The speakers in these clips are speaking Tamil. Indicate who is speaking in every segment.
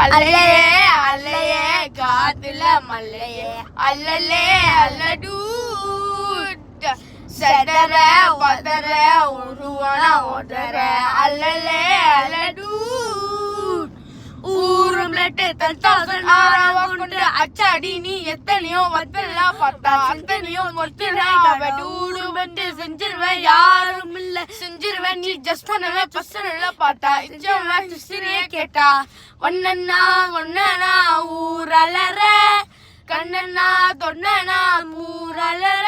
Speaker 1: அல்லையே அல்லையே காத்துல மல்லையே அல்லலே அல்லடூ சதற வதற உருவன ஒதற அல்லலே அல்லடூ ஊரும் லெட்டு 10,000 ஆறாவ கொண்டு அச்சாடி நீ எத்தனையோ வத்தெல்லாம் பார்த்தா அத்தனையோ மொத்தூடும் வந்து செஞ்சிருவேன் யாரும் இல்ல செஞ்சிருவேன் நீ ஜஸ்ட் பண்ணவே பசங்க பார்த்தா இச்சவன் சிறிய கேட்டா ஒன்னா ஒன்னா ஊரலற கண்ணனா தொண்ணனா ஊரலற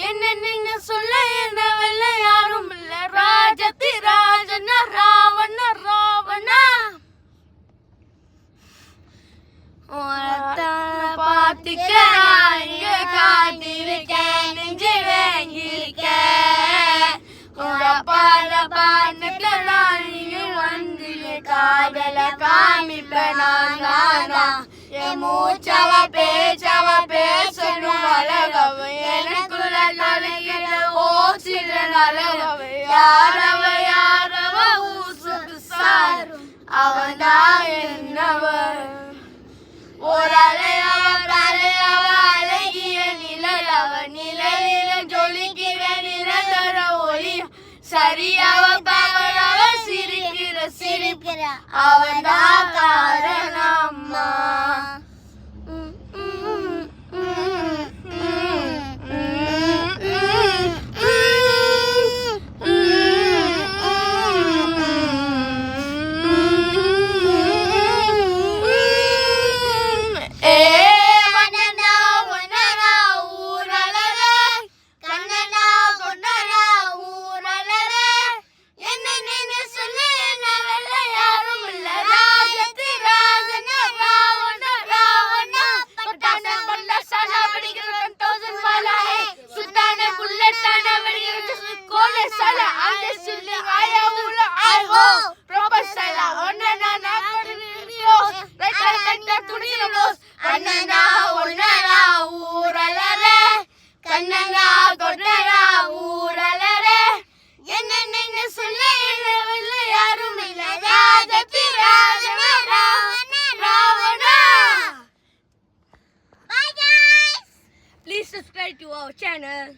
Speaker 1: என்ன நீங்க சொல்ல என்ன வெல்ல யாரும் இல்ல ராஜதி ராஜனா ராவண ராவணா பாத்துக்க காத்திருக்க நெஞ்சு வேங்கிருக்க வந்து காதல காமிப்ப நானா என் மூச்சவ பேச்சவ பேசணும் அழகவ எனக்குள்ள நலைகிற ஓசிற அழகவ யாரவ யாரவ ஊசுக்கு சாரும் அவதான் என்னவ ஒரு அலையவ கரையவ அழகிய நிழலவ நிழலில ஜொலிக்கிற நிரந்தர ஒளி சரியாவ பவரவ சிரிக்கிற சிரிக்கிற அவதான் காரணம்மா Please subscribe to our channel.